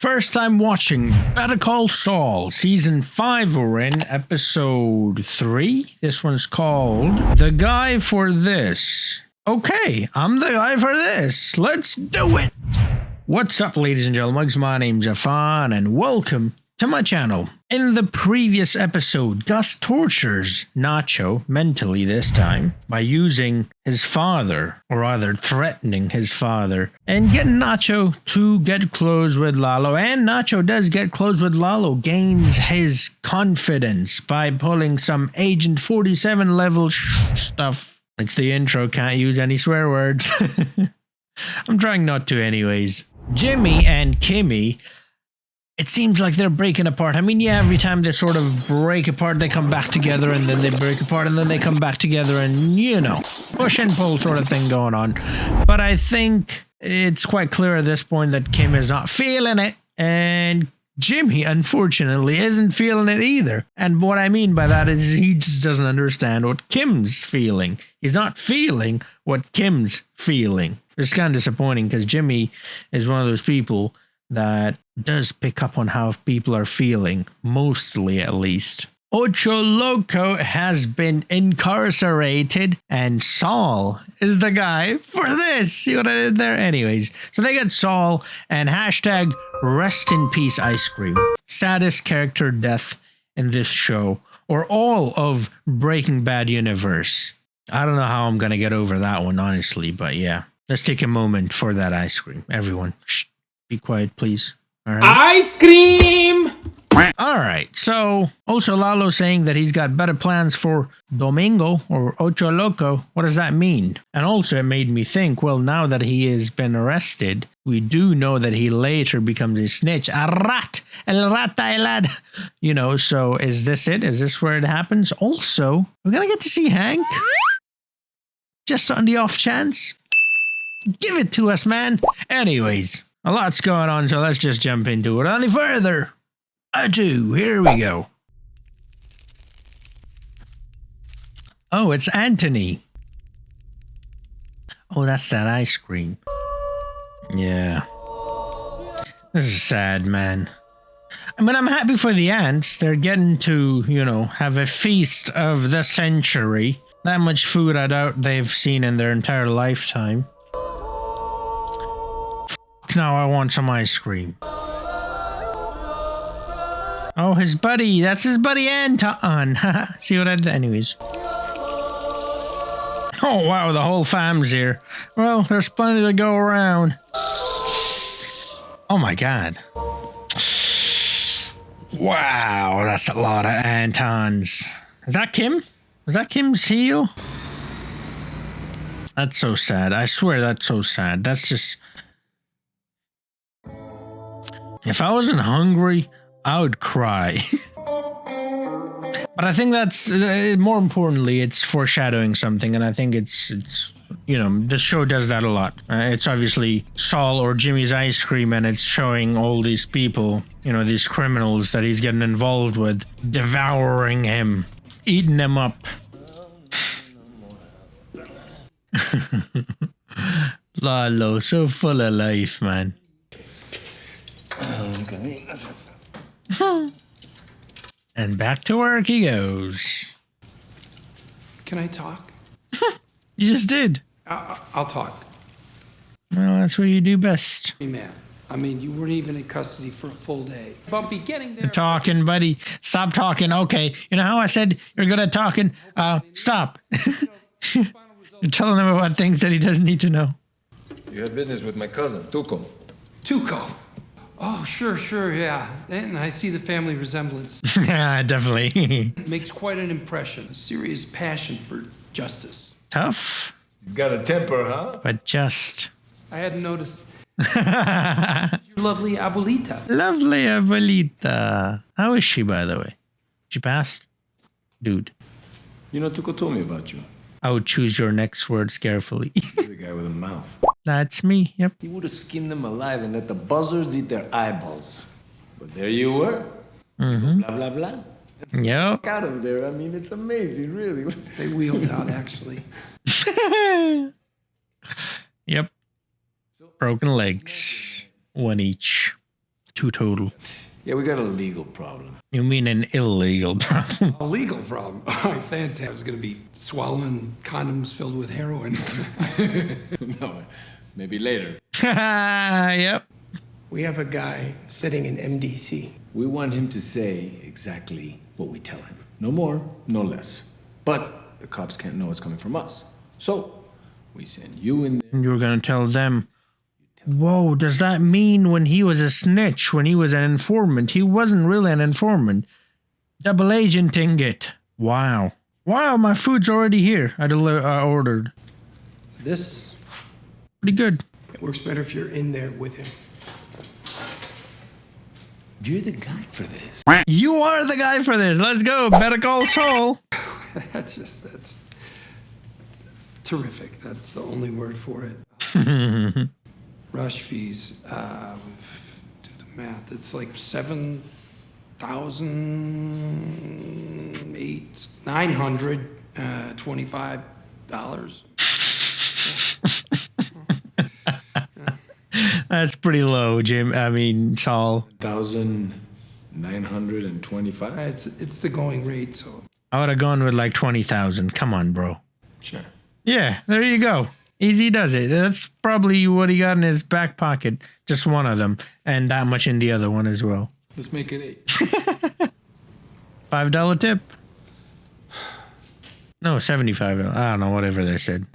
First time watching Better Call Saul, Season 5 we're in, Episode 3. This one's called The Guy for This. Okay, I'm the guy for this. Let's do it! What's up, ladies and gentlemen? My name's Affan, and welcome to my channel. In the previous episode, Gus tortures Nacho, mentally this time, by using his father, or rather threatening his father, and getting Nacho to get close with Lalo. And Nacho does get close with Lalo, gains his confidence by pulling some Agent 47 level stuff. It's the intro, can't use any swear words. I'm trying not to anyways. Jimmy and Kimmy, it seems like they're breaking apart. I mean, yeah, every time they sort of break apart, they come back together, and then they break apart, and then they come back together, and, you know, push and pull sort of thing going on. But I think it's quite clear at this point that Kim is not feeling it, and Jimmy, unfortunately, isn't feeling it either. And what I mean by that is he just doesn't understand what Kim's feeling. He's not feeling what Kim's feeling. It's kind of disappointing because Jimmy is one of those people that does pick up on how people are feeling, mostly at least. Ocho Loco has been incarcerated, and Saul is the guy for this. See what I did there? Anyways, so they get Saul and hashtag rest in peace ice cream. Saddest character death in this show, or all of Breaking Bad universe. I don't know how I'm going to get over that one, honestly, but yeah. Let's take a moment for that ice cream. Everyone, shh, be quiet, please. All right. Ice cream! All right, so also Lalo saying that he's got better plans for Domingo or Ocho Loco. What does that mean? And also it made me think, well, now that he has been arrested, we do know that he later becomes a snitch. A rat! El rata elad! You know, so is this it? Is this where it happens? Also, we're going to get to see Hank. Just on the off chance. Give it to us, man. Anyways, a lot's going on, so let's just jump into it. Any further ado, here we go. Oh, it's Anthony. Oh, that's that ice cream. Yeah. This is sad, man. I mean, I'm happy for the ants. They're getting to, you know, have a feast of the century. That much food I doubt they've seen in their entire lifetime. Now I want some ice cream. Oh, his buddy. That's his buddy Anton. See what I did? Anyways. Oh, wow. The whole fam's here. Well, there's plenty to go around. Oh, my God. Wow. That's a lot of Antons. Is that Kim? Was that Kim's heel? That's so sad. I swear that's so sad. That's just... If I wasn't hungry, I would cry. But I think that's, more importantly, it's foreshadowing something, and I think it's you know, the show does that a lot. It's obviously Saul or Jimmy's ice cream, and it's showing all these people, you know, these criminals that he's getting involved with, devouring him, eating him up. Lalo, so full of life, man. And back to work he goes. Can I talk? You just did. I'll talk. Well, that's what you do best. Hey, man. I mean, you weren't even in custody for a full day. If I'm beginning there... You're talking, buddy. Stop talking. Okay. You know how I said you're good at talking? Stop. You're telling him about things that he doesn't need to know. You had business with my cousin, Tuco. Tuco. Oh, sure, yeah. And I see the family resemblance. Yeah, definitely. Makes quite an impression. A serious passion for justice. Tough. He's got a temper, huh? But just. I hadn't noticed. Your lovely abuelita. Lovely abuelita. How is she, by the way? She passed? Dude. You know, Tuco told me about you. I would choose your next words carefully. The guy with a mouth. That's me, yep. He would have skinned them alive and let the buzzards eat their eyeballs. But there you were. Mm-hmm. Blah, blah, blah. Yep. Out of there. I mean, it's amazing, really. They wheeled out, actually. Yep. Broken legs. One each. Two total. Yeah, we got a legal problem. You mean an illegal problem? A legal problem. All right, fantastic. I was going to be swallowing condoms filled with heroin. No, maybe later. Yep. We have a guy sitting in MDC. We want him to say exactly what we tell him. No more, no less. But the cops can't know it's coming from us. So we send you in there. And you're gonna tell them. Whoa, does that mean when he was a snitch, when he was an informant, he wasn't really an informant? Double agenting it. Wow. Wow, my food's already here. I ordered. This Pretty good. It works better if you're in there with him. You're the guy for this. You are the guy for this. Let's go. Better call Saul. that's terrific. That's the only word for it. Rush fees, do the math, it's like $925. That's pretty low, Jim. I mean, Saul. 1,925? It's the going rate, so. I would have gone with like 20,000. Come on, bro. Sure. Yeah, there you go. Easy does it. That's probably what he got in his back pocket. Just one of them. And that much in the other one as well. Let's make it 8. $5 tip. No, $75. I don't know, whatever they said.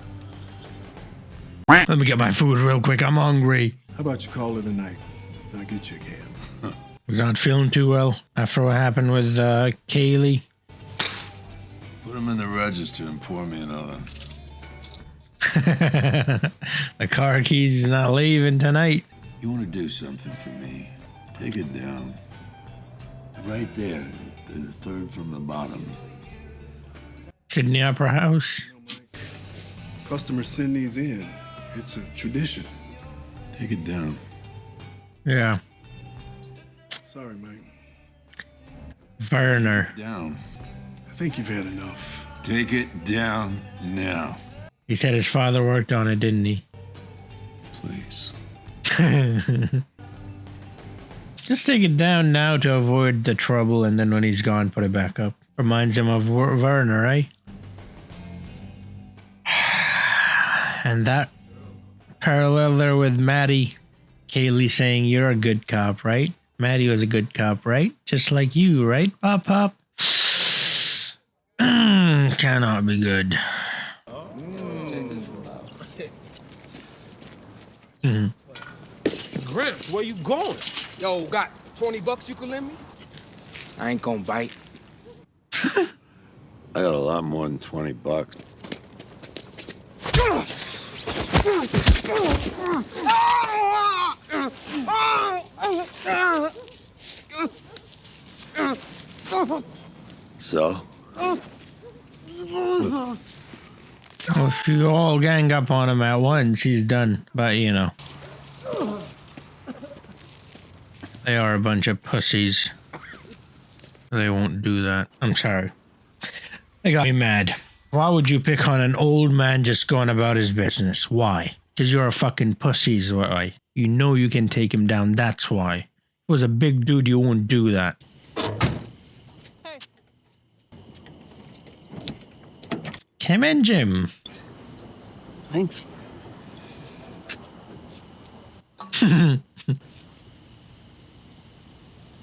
Let me get my food real quick. I'm hungry. How about you call it a night? I'll get you a cab. Was not feeling too well after what happened with Kaylee. Put him in the register and pour me another. The car keys not leaving tonight. You want to do something for me? Take it down. Right there, the third from the bottom. Sydney Opera House. Customers send these in. It's a tradition. Take it down. Yeah. Sorry, Mike. Werner. Down. I think you've had enough. Take it down now. He said his father worked on it, didn't he? Please. Just take it down now to avoid the trouble, and then when he's gone, put it back up. Reminds him of Werner, right? And that parallel there with Maddie. Kaylee saying, you're a good cop, right? Maddie was a good cop, right? Just like you, right, Pop Pop? Cannot be good. Grimps, where you going? Yo, got 20 bucks you can lend me? I ain't gonna bite. I got a lot more than 20 bucks. So? Well, if you all gang up on him at once, he's done. But, you know. They are a bunch of pussies. They won't do that. I'm sorry. They got me mad. Why would you pick on an old man just going about his business? Why? Because you're a fucking pussy is why. You know you can take him down, that's why. If it was a big dude, you wouldn't do that. Hey. Come in, Jim. Thanks.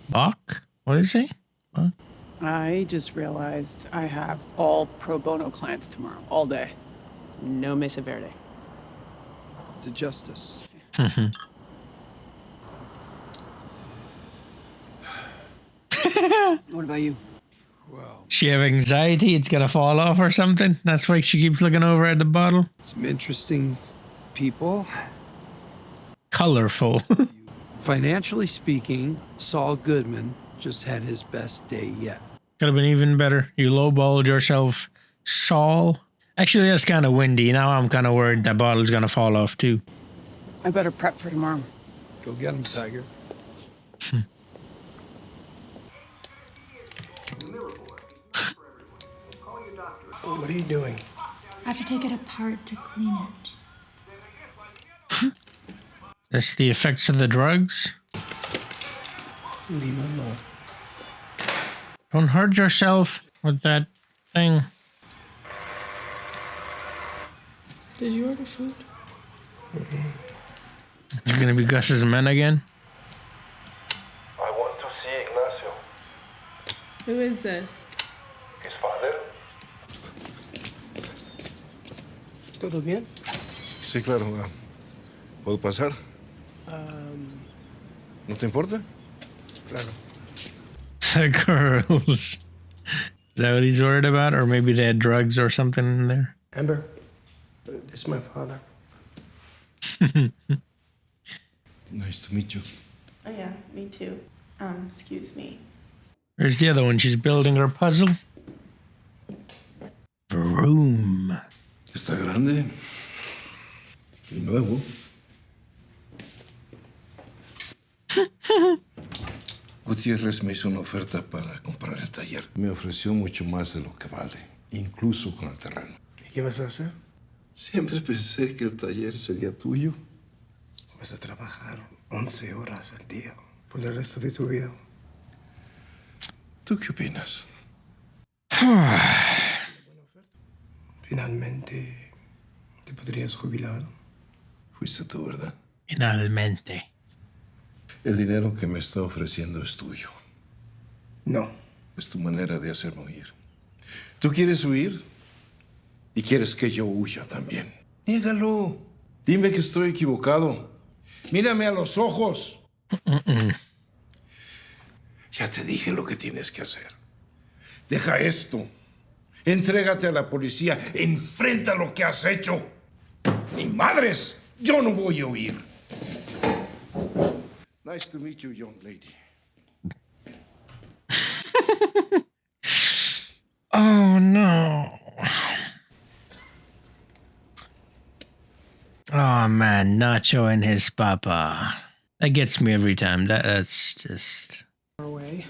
Buck? What is he? Buck? I just realized I have all pro bono clients tomorrow, all day. No Mesa Verde. To justice. What about you? Well, She have anxiety? It's gonna fall off or something? That's why she keeps looking over at the bottle? some interesting people. Colorful. Financially speaking, Saul Goodman just had his best day yet. Could have been even better. You lowballed yourself, Saul. Actually, that's kind of windy. Now I'm kind of worried that bottle's gonna fall off too. I better prep for tomorrow. Go get him, Tiger. What are you doing? I have to take it apart to clean it. That's the effects of the drugs. Leave him alone. Don't hurt yourself with that thing. Did you order food? It's gonna be Gus's men again. I want to see Ignacio. Who is this? His father. ¿Todo bien? Sí, claro. ¿Puedo pasar? ¿No te importa? Claro. The girls. Is that what he's worried about? Or maybe they had drugs or something in there? Amber, this is my father. Nice to meet you. Oh yeah, me too. Excuse me. Where's the other one? She's building her puzzle. Room. Está grande y nuevo. Gutiérrez me hizo una oferta para comprar el taller. Me ofreció mucho más de lo que vale, incluso con el terreno. ¿Y qué vas a hacer? Siempre pensé que el taller sería tuyo. Vas a trabajar 11 horas al día por el resto de tu vida. ¿Tú qué opinas? Finalmente, te podrías jubilar. Fuiste tú, ¿verdad? Finalmente. El dinero que me está ofreciendo es tuyo. No. Es tu manera de hacerme huir. ¿Tú quieres huir? Y quieres que yo huya también. Niégalo. Dime que estoy equivocado. Mírame a los ojos. Ya te dije lo que tienes que hacer. Deja esto. Entrégate a la policía. Enfrenta lo que has hecho. Ni madres. Yo no voy a huir. Nice to meet you, young lady. Oh, no. Oh, man. Nacho and his papa. That gets me every time. That's just... Our way.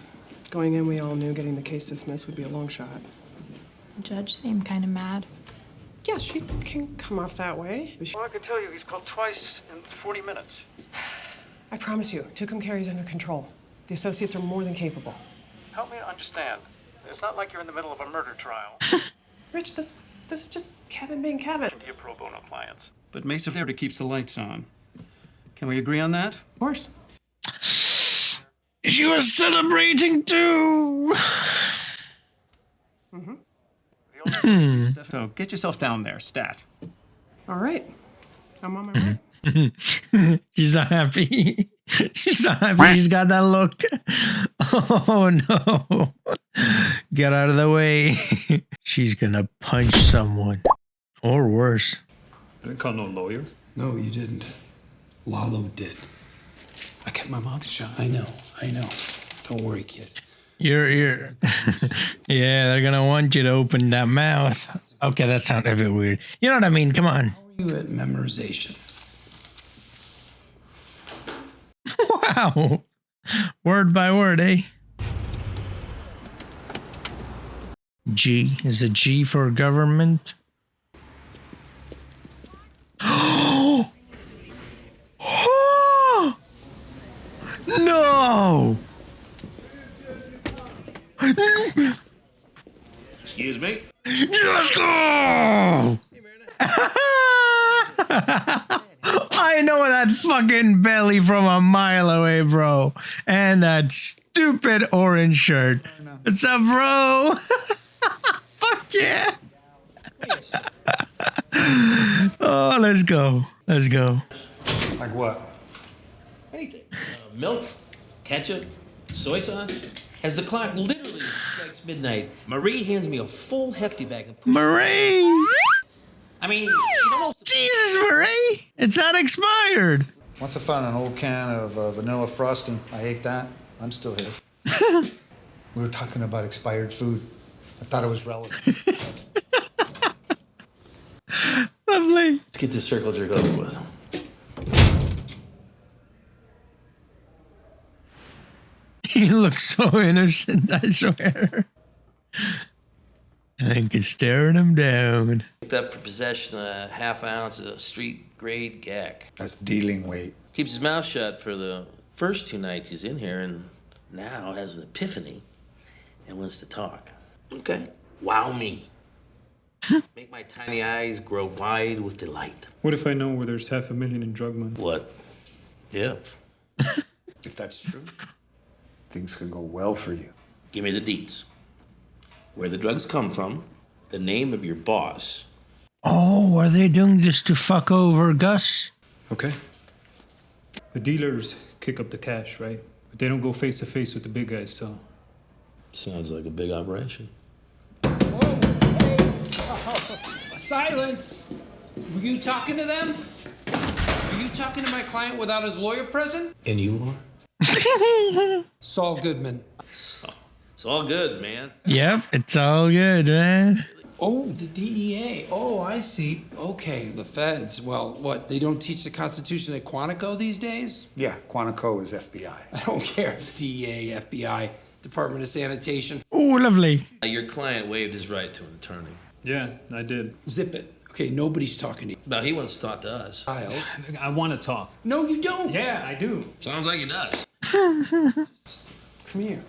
Going in, we all knew getting the case dismissed would be a long shot. The judge seemed kind of mad. Yeah, she can come off that way. Well, I can tell you, he's called twice in 40 minutes. I promise you, Tucumcari is under control. The associates are more than capable. Help me understand. It's not like you're in the middle of a murder trial. Rich, this is just Kevin being Kevin. To your pro bono clients. But Mesa Verde keeps the lights on. Can we agree on that? Of course. She was celebrating too. So get yourself down there, stat. All right. I'm on my way. She's not happy. She's not happy. She's got that look. Oh no. Get out of the way. She's gonna punch someone. Or worse. I didn't call no lawyer. No, you didn't. Lalo did. I kept my mouth shut. I know. Don't worry, kid. You're yeah, they're gonna want you to open that mouth. Okay, that sounded a bit weird. You know what I mean? Come on. How are you at memorization? Wow. Word by word, eh? G. Is a G for government? No! Excuse me? Let's go! I know that fucking belly from a mile away, bro. And that stupid orange shirt. What's up, bro? Fuck yeah. Oh, let's go. Let's go. Like what? Anything. Milk, ketchup, soy sauce. As the clock literally strikes midnight, Marie hands me a full hefty bag of push. Marie! I mean, you know, most Jesus, Marie! It's not expired. Once I found an old can of vanilla frosting. I ate that. I'm still here. We were talking about expired food. I thought it was relevant. Lovely. Let's get this circle jerk over with. He looks so innocent, I swear. I can staring him down. Picked up for possession a half ounce of street-grade gack. That's dealing weight. Keeps his mouth shut for the first 2 nights he's in here, and now has an epiphany and wants to talk. Okay. Wow me. Make my tiny eyes grow wide with delight. What if I know where there's $500,000 in drug money? What if? If that's true, things could go well for you. Give me the deets. Where the drugs come from, the name of your boss. Oh, are they doing this to fuck over Gus? Okay. The dealers kick up the cash, right? But they don't go face to face with the big guys, so. Sounds like a big operation. Silence! Were you talking to them? Were you talking to my client without his lawyer present? And you are? Saul Goodman. It's all good, man. Yep, it's all good, man. Oh, the DEA. Oh, I see. Okay, the feds. Well, what, they don't teach the Constitution at Quantico these days? Yeah, Quantico is FBI. I don't care. DEA, FBI, Department of Sanitation. Oh, lovely. Your client waived his right to an attorney. Yeah, I did. Zip it. Okay, nobody's talking to you. No, he wants to talk to us. Child. I want to talk. No, you don't. Yeah, I do. Sounds like he does. Come here.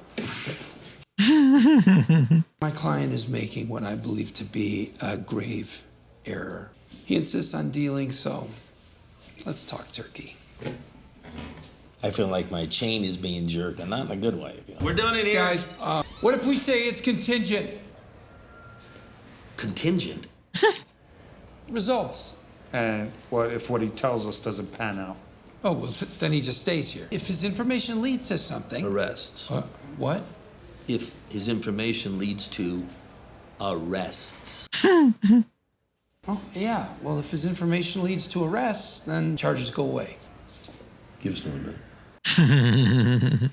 My client is making what I believe to be a grave error. He insists on dealing, so let's talk turkey. I feel like my chain is being jerked, and not in a good way. We're done in here. Guys, what if we say it's contingent? Contingent? Results. And what if what he tells us doesn't pan out? Oh, well, then he just stays here. If his information leads to something. Arrests. What? If his information leads to arrests. Oh, yeah. Well, if his information leads to arrests, then charges go away. Give us 1 minute.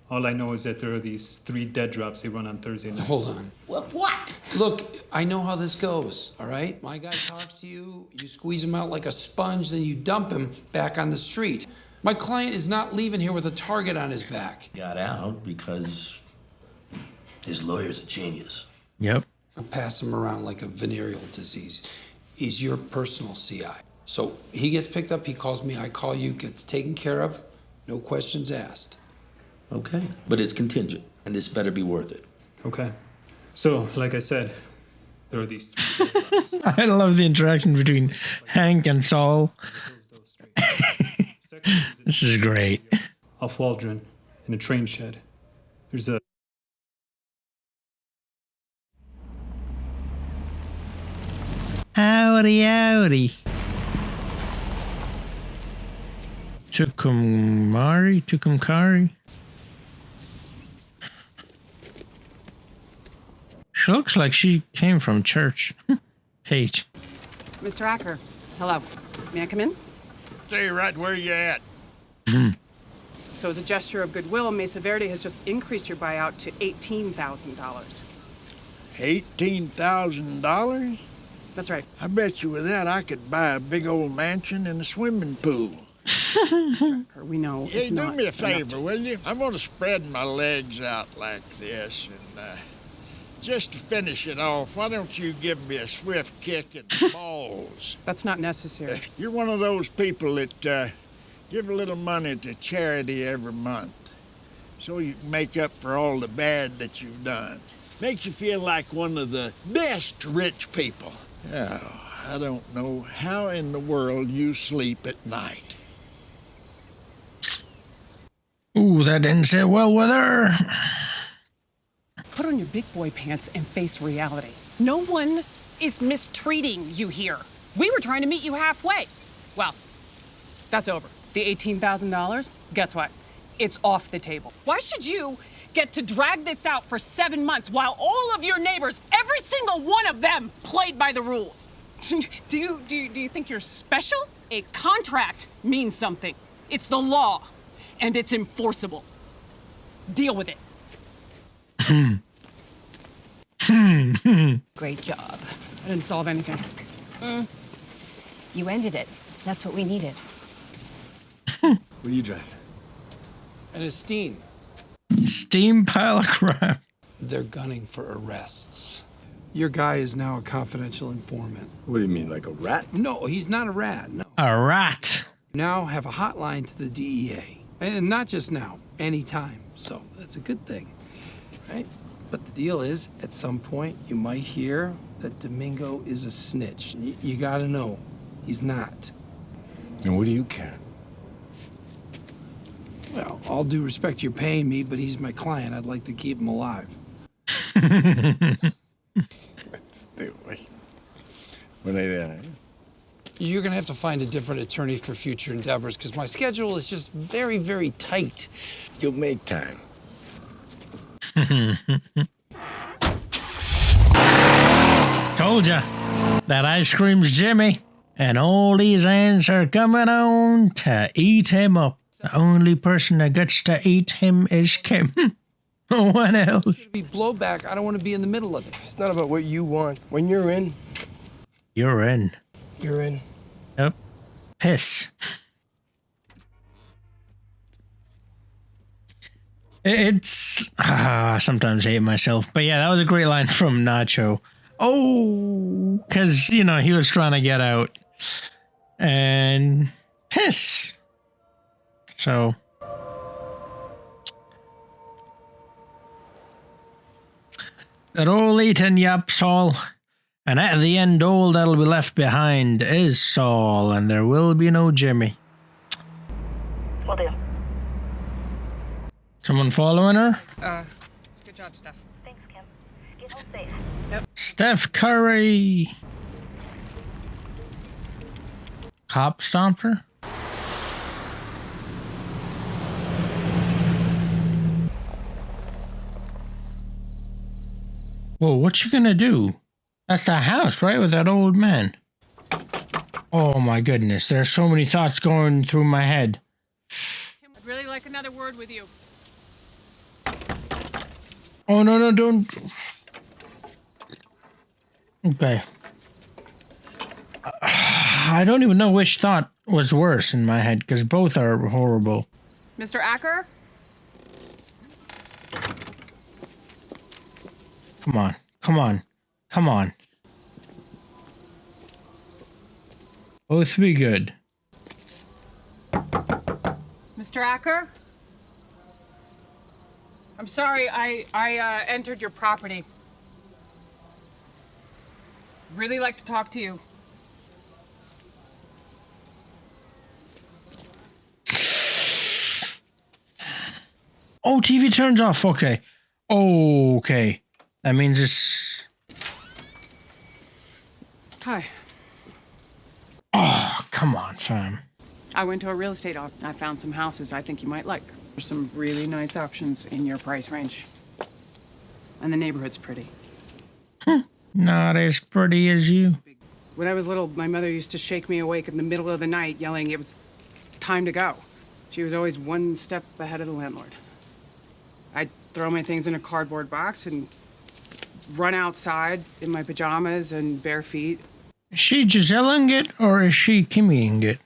All I know is that there are these 3 dead drops they run on Thursday nights. Hold on. What? Look, I know how this goes, all right? My guy talks to you, you squeeze him out like a sponge, then you dump him back on the street. My client is not leaving here with a target on his back. Got out because his lawyer's a genius. Yep. I'll pass him around like a venereal disease. He's your personal CI. So he gets picked up, he calls me, I call you, gets taken care of, no questions asked. Okay. But it's contingent, and this better be worth it. Okay. So, like I said, there are these 3 dead drops. I love the interaction between Hank and Saul. This is great. Off Waldron, in a train shed. There's a Howdy, howdy. Tucumcari. She looks like she came from church. Hate. Mr. Acker, hello. May I come in? Stay right where you at. So as a gesture of goodwill, Mesa Verde has just increased your buyout to $18,000. $18,000? That's right. I bet you with that I could buy a big old mansion and a swimming pool. We know Hey, it's do not me a enough favor, will you? I'm gonna spread my legs out like this, and just to finish it off, why don't you give me a swift kick in the balls? That's not necessary. You're one of those people that give a little money to charity every month, so you can make up for all the bad that you've done. Makes you feel like one of the best rich people. Oh, I don't know how in the world you sleep at night. Ooh, that didn't sit well with her. Put on your big boy pants and face reality. No one is mistreating you here. We were trying to meet you halfway. Well, that's over. The $18,000, guess what? It's off the table. Why should you get to drag this out for 7 months while all of your neighbors, every single one of them, played by the rules? Do you think you're special? A contract means something. It's the law, and it's enforceable. Deal with it. Great job. I didn't solve anything. You ended it. That's what we needed. What are you driving? An Esteem. Steam pile of crap. They're gunning for arrests. Your guy is now a confidential informant. What do you mean, like a rat? No, he's not a rat, no. A rat. Now have a hotline to the DEA. And not just now, anytime. So that's a good thing, right? But the deal is, at some point, you might hear that Domingo is a snitch. You gotta know, he's not. And what do you care? Well, all due respect, you're paying me, but he's my client. I'd like to keep him alive. Buena idea, eh? You're gonna have to find a different attorney for future endeavors, because my schedule is just very, very tight. You'll make time. Told ya. That ice cream's Jimmy. And all these ants are coming on to eat him up. The only person that gets to eat him is Kim. No one else. Be blowback. I don't want to be in the middle of it. It's not about what you want. When you're in, You're in. you're in. Yep. Piss. It's... sometimes I hate myself. But yeah, that was a great line from Nacho. Oh, because, you know, he was trying to get out. And... piss. So... they're all eaten, yep, Saul. And at the end, all that'll be left behind is Saul, and there will be no Jimmy. Will do. Someone following her? Good job, Steph. Thanks, Kim. Get home safe. Steph Curry. Cop stomper? Whoa, what you gonna do? That's the house, right? With that old man. Oh my goodness, there's so many thoughts going through my head. I'd really like another word with you. Oh, no, don't. Okay. I don't even know which thought was worse in my head, because both are horrible. Mr. Acker? Come on, come on, come on. Both be good. Mr. Acker? I'm sorry, I entered your property. Really like to talk to you. Oh, TV turns off. Okay. Okay. That means it's... Hi. Oh, come on, fam. I went to a real estate office. I found some houses I think you might like. There's some really nice options in your price range. And the neighborhood's pretty. Not as pretty as you. When I was little, my mother used to shake me awake in the middle of the night, yelling it was time to go. She was always one step ahead of the landlord. I'd throw my things in a cardboard box and run outside in my pajamas and bare feet. Is she Giselleing it or is she Kimmying it?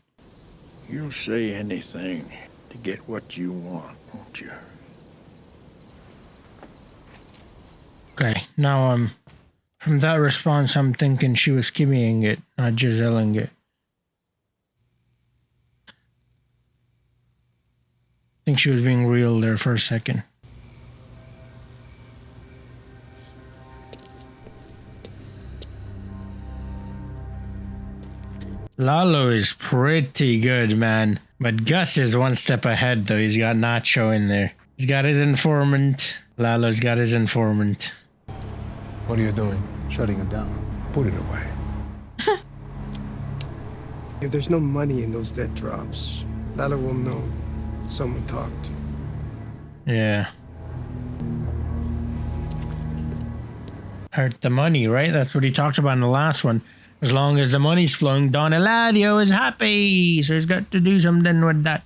You'll say anything to get what you want, won't you? Okay, now from that response, I'm thinking she was Kimmying it, not Giselleing it. I think she was being real there for a second. Lalo is pretty good, man. But Gus is one step ahead, though. He's got Nacho in there. He's got his informant. Lalo's got his informant. What are you doing? Shutting him down. Put it away. If there's no money in those debt drops, Lalo will know someone talked. Yeah. Hurt the money, right? That's what he talked about in the last one. As long as the money's flowing, Don Eladio is happy. So he's got to do something with that.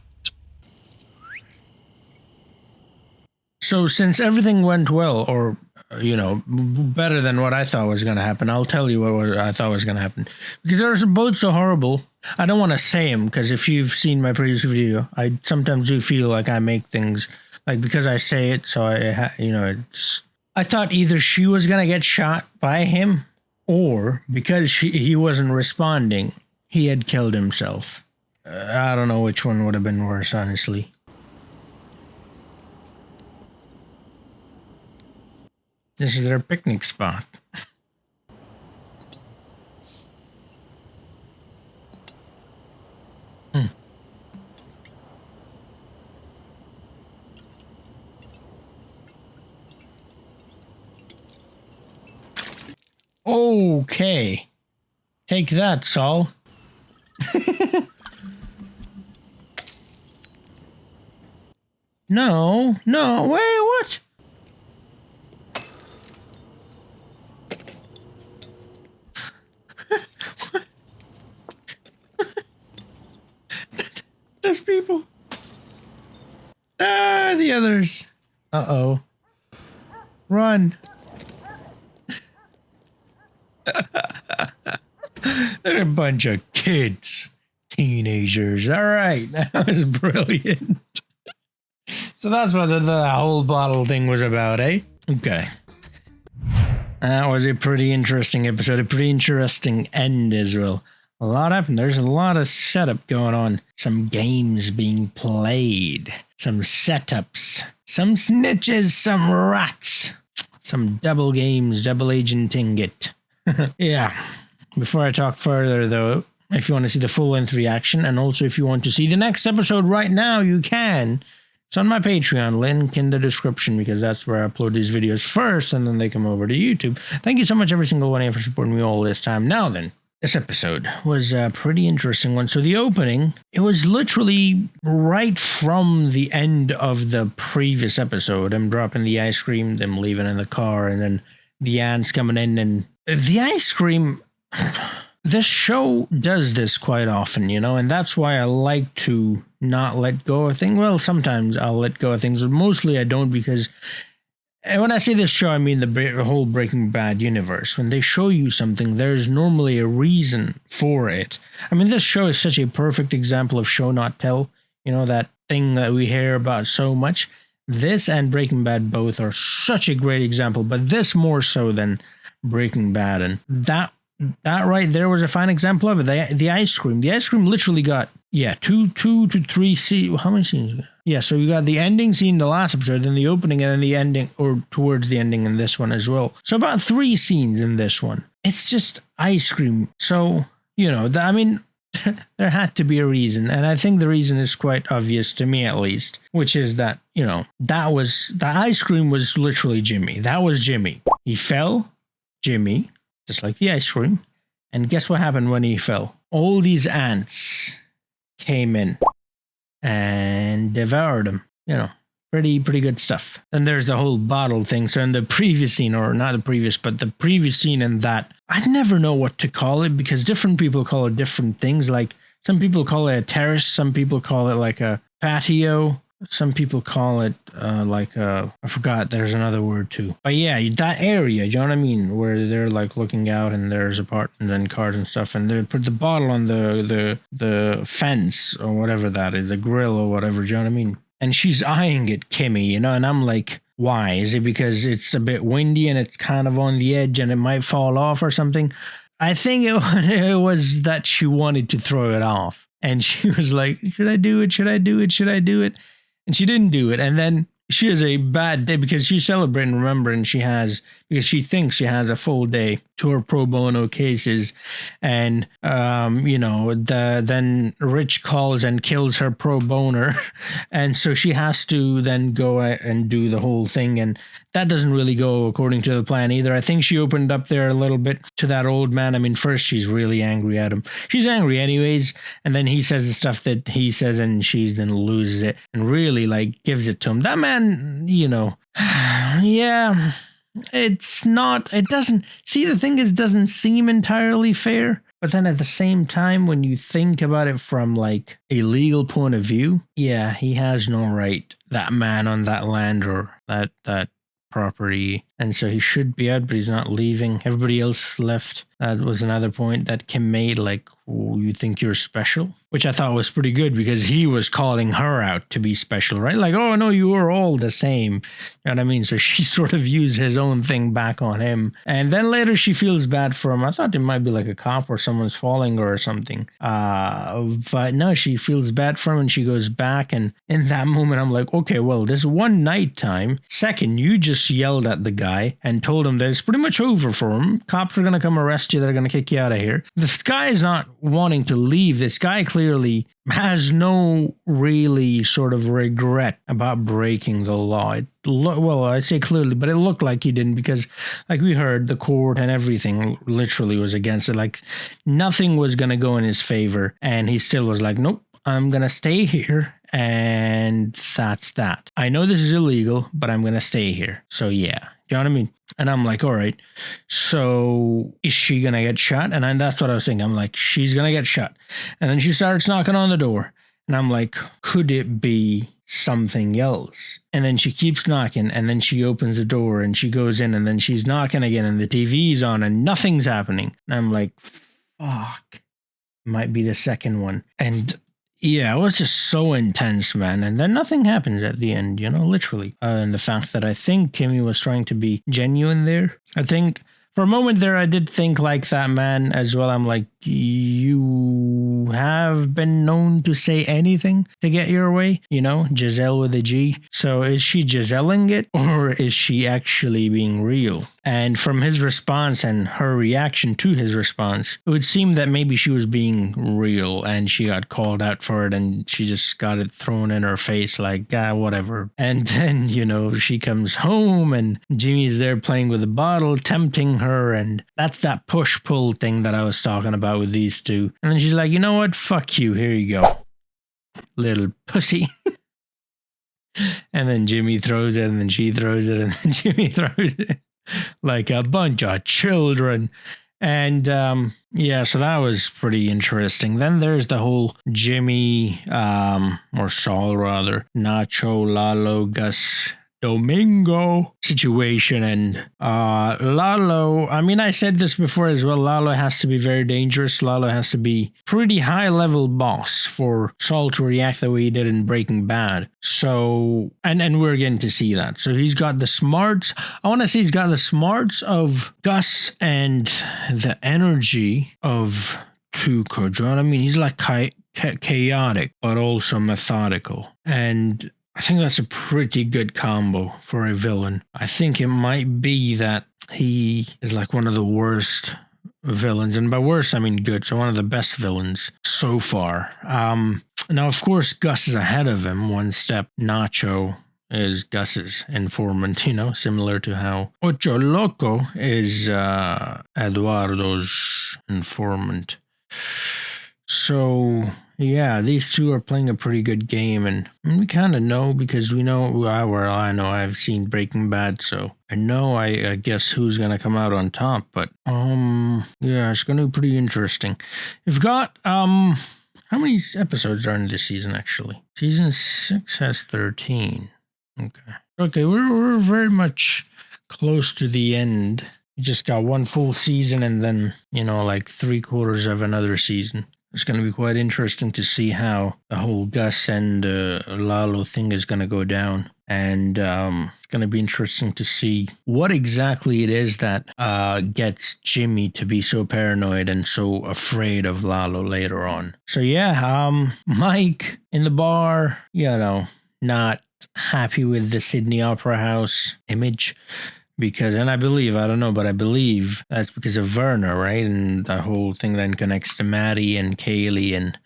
So since everything went well, or, you know, better than what I thought was going to happen, I'll tell you what I thought was going to happen. Because they're both so horrible. I don't want to say them, because if you've seen my previous video, I sometimes do feel like I make things, like, because I say it, so I thought either she was going to get shot by him, or because he wasn't responding, he had killed himself. I don't know which one would have been worse, honestly. This is their picnic spot. Okay. Take that, Saul. No, wait, what? Those people. Ah, the others. Uh-oh. Run. They're a bunch of kids. Teenagers. All right. That was brilliant. So that's what the whole bottle thing was about, eh? Okay. That was a pretty interesting episode. A pretty interesting end as well. A lot happened. There's a lot of setup going on. Some games being played. Some setups. Some snitches. Some rats. Some double games. Double agenting it. Yeah. Before I talk further, though, if you want to see the full-length reaction, and also if you want to see the next episode right now, you can. It's on my Patreon, link in the description, because that's where I upload these videos first, and then they come over to YouTube. Thank you so much, every single one of you, for supporting me all this time. Now then, this episode was a pretty interesting one. So the opening, it was literally right from the end of the previous episode. I'm dropping the ice cream, them leaving in the car, and then the ants coming in, and the ice cream... This show does this quite often, you know, and that's why I like to not let go of things. Well, sometimes I'll let go of things, but mostly I don't, because when I say this show, I mean the whole Breaking Bad universe. When they show you something, there's normally a reason for it. I mean, this show is such a perfect example of show not tell, you know, that thing that we hear about so much. This and Breaking Bad both are such a great example, but this more so than Breaking Bad, and that right there was a fine example of it. The ice cream. The ice cream literally got, yeah, two to three scenes. How many scenes? Yeah, so you got the ending scene in the last episode, then the opening, and then the ending, or towards the ending in this one as well. So about 3 scenes in this one. It's just ice cream. So, you know, I mean, there had to be a reason. And I think the reason is quite obvious to me, at least, which is that, you know, the ice cream was literally Jimmy. That was Jimmy. He fell, Jimmy. Just like the ice cream. And guess what happened when he fell? All these ants came in and devoured him. You know, pretty good stuff. Then there's the whole bottle thing. So in the previous scene, or not the previous, but the previous scene in that, I never know what to call it, because different people call it different things. Like some people call it a terrace. Some people call it like a patio. Some people call it I forgot, there's another word too. But yeah, that area, you know what I mean? Where they're like looking out and there's apartments and cars and stuff, and they put the bottle on the fence or whatever that is, the grill or whatever, you know what I mean? And she's eyeing it, Kimmy, you know, and I'm like, why? Is it because it's a bit windy and it's kind of on the edge and it might fall off or something? I think it was that she wanted to throw it off. And she was like, should I do it? Should I do it? Should I do it? And she didn't do it. And then she has a bad day because she's celebrating, remembering because she thinks she has a full day to her pro bono cases. And, you know, then Rich calls and kills her pro boner. And so she has to then go and do the whole thing. And that doesn't really go according to the plan either. I think she opened up there a little bit to that old man. I mean, first she's really angry at him. She's angry anyways. And then he says the stuff that he says and she then loses it and really like gives it to him. That man, you know, yeah, it doesn't seem entirely fair. But then at the same time, when you think about it from like a legal point of view, yeah, he has no right, that man on that land or that property. And so he should be out, but he's not leaving. Everybody else left. That was another point that Kim made, like, oh, you think you're special? Which I thought was pretty good because he was calling her out to be special, right? Like, oh, no, you are all the same. You know what I mean? So she sort of used his own thing back on him. And then later she feels bad for him. I thought it might be like a cop or someone's following her or something. But no, she feels bad for him and she goes back. And in that moment, I'm like, okay, well, this one night time. Second, you just yelled at the guy guy and told him that it's pretty much over for him. Cops are going to come arrest you. They're going to kick you out of here. This guy is not wanting to leave. This guy clearly has no really sort of regret about breaking the law. Well, I say clearly, but it looked like he didn't, because like we heard, the court and everything literally was against it. Like nothing was going to go in his favor. And he still was like, nope, I'm going to stay here. And that's that. I know this is illegal, but I'm going to stay here. So yeah, do you know what I mean? And I'm like, all right, so is she going to get shot? And that's what I was thinking. I'm like, she's going to get shot. And then she starts knocking on the door. And I'm like, could it be something else? And then she keeps knocking, and then she opens the door and she goes in, and then she's knocking again, and the TV's on and nothing's happening. And I'm like, fuck, might be the second one. And yeah, it was just so intense, man. And then nothing happens at the end, you know, literally. And the fact that I think Kimmy was trying to be genuine there. I think for a moment there, I did think like that man as well. I'm like, you have been known to say anything to get your way, you know, Giselle with a G. So is she Giselling it, or is she actually being real? And from his response and her reaction to his response, it would seem that maybe she was being real and she got called out for it and she just got it thrown in her face like, whatever. And then, you know, she comes home and Jimmy's there playing with a bottle, tempting her. And that's that push-pull thing that I was talking about with these two. And then she's like, you know what? Fuck you. Here you go. Little pussy. And then Jimmy throws it, and then she throws it, and then Jimmy throws it. Like a bunch of children. And yeah, so that was pretty interesting. Then there's the whole Jimmy, or Saul rather, Nacho, Lalo, Gus, Domingo situation. And Lalo, I mean, I said this before as well, Lalo has to be very dangerous. Lalo has to be pretty high level boss for Saul to react the way he did in Breaking Bad. So, and we're getting to see that. So he's got the smarts. I want to say he's got the smarts of Gus and the energy of Tuco. Do you know what I mean? He's like chaotic, but also methodical. And I think that's a pretty good combo for a villain. I think it might be that he is like one of the worst villains. And by worst, I mean good. So one of the best villains so far. Now, of course, Gus is ahead of him one step. Nacho is Gus's informant, you know, similar to how Ocho Loco is Eduardo's informant. So, yeah, these two are playing a pretty good game, and we kind of know because we know, well, I know I've seen Breaking Bad, so I know, I guess who's going to come out on top, but, yeah, it's going to be pretty interesting. We've got, how many episodes are in this season, actually? Season 6 has 13. Okay, we're very much close to the end. We just got one full season and then, you know, like 3/4 of another season. It's going to be quite interesting to see how the whole Gus and Lalo thing is going to go down. And it's going to be interesting to see what exactly it is that gets Jimmy to be so paranoid and so afraid of Lalo later on. So yeah, Mike in the bar, you know, not happy with the Sydney Opera House image. Because, and I believe, I don't know, but I believe that's because of Werner, right? And the whole thing then connects to Maddie and Kaylee. And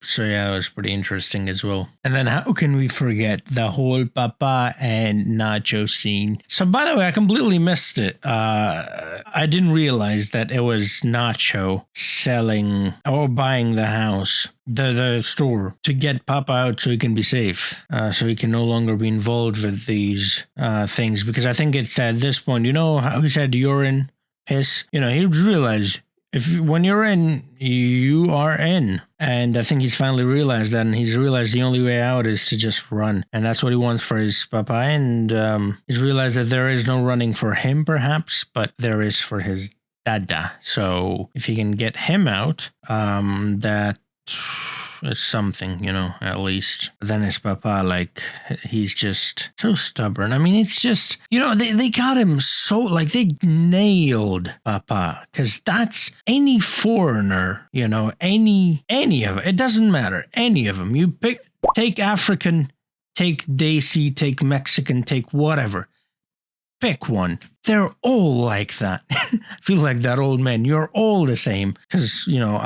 so, yeah, it was pretty interesting as well. And then how can we forget the whole Papa and Nacho scene? So, by the way, I completely missed it. I didn't realize that it was Nacho selling or buying the house, the store, to get Papa out so he can be safe, so he can no longer be involved with these things. Because I think it's at this point, you know how he said urine, piss? You know, he realized when you're in, you are in. And I think he's finally realized that, and he's realized the only way out is to just run. And that's what he wants for his Papa. And he's realized that there is no running for him, perhaps, but there is for his Dada. So if he can get him out, that is something, you know, at least. But then his Papa, like, he's just so stubborn. I mean, it's just, you know, they got him so, like, they nailed Papa. Because that's any foreigner, you know, any of it. It doesn't matter. Any of them. You take African, take Desi, take Mexican, take whatever. Pick one. They're all like that. I feel like that old man. You're all the same. Because, you know,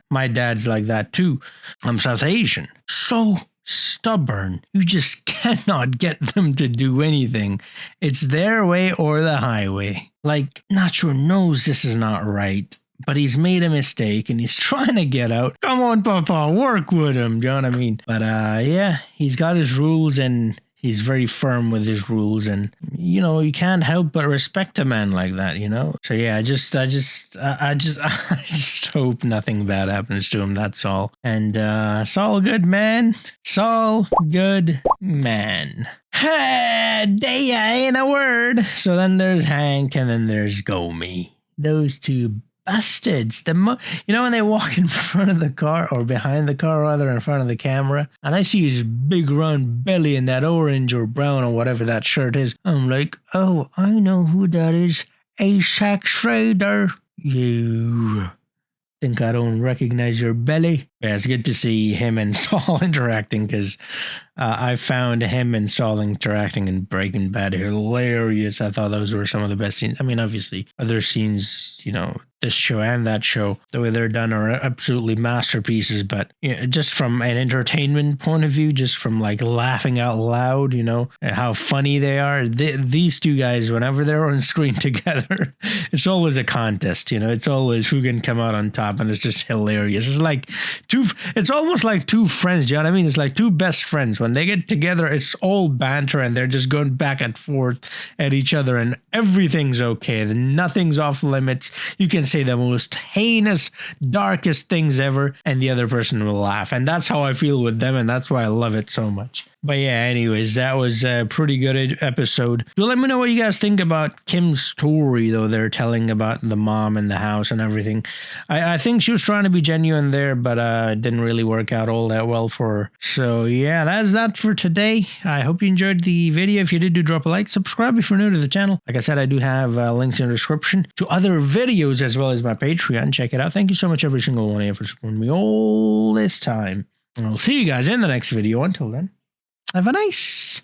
my dad's like that too. I'm South Asian. So stubborn. You just cannot get them to do anything. It's their way or the highway. Like, Nacho knows this is not right, but he's made a mistake and he's trying to get out. Come on, Papa, work with him. Do you know what I mean? But yeah, he's got his rules and he's very firm with his rules, and you know, you can't help but respect a man like that, you know? So yeah, I just hope nothing bad happens to him, that's all. And Saul good man. Saul good man. They ain't a word. So then there's Hank and then there's Gomi. Those two bastards. You know, when they walk in front of the car, or behind the car rather, in front of the camera, and I see his big round belly in that orange or brown or whatever that shirt is, I'm like, oh, I know who that is. Isaac Schrader. You think I don't recognize your belly? Yeah, it's good to see him and Saul interacting, because I found him and Saul interacting in Breaking Bad hilarious. I thought those were some of the best scenes. I mean, obviously, other scenes, you know, this show and that show, the way they're done are absolutely masterpieces. But you know, just from an entertainment point of view, just from like laughing out loud, you know, and how funny they are. These two guys, whenever they're on screen together, it's always a contest, you know, it's always who can come out on top, and it's just hilarious. It's like it's almost like two friends, you know what I mean? It's like two best friends. When they get together, it's all banter and they're just going back and forth at each other and everything's okay. Nothing's off limits. You can say the most heinous, darkest things ever and the other person will laugh. And that's how I feel with them, and that's why I love it so much. But yeah, anyways, that was a pretty good episode. Do let me know what you guys think about Kim's story, though they're telling about the mom and the house and everything. I think she was trying to be genuine there, but it didn't really work out all that well for her. So yeah, that's that for today. I hope you enjoyed the video. If you did, do drop a like, subscribe if you're new to the channel. Like I said, I do have links in the description to other videos as well as my Patreon. Check it out. Thank you so much, every single one of you, for supporting me all this time. And I'll see you guys in the next video. Until then, have a nice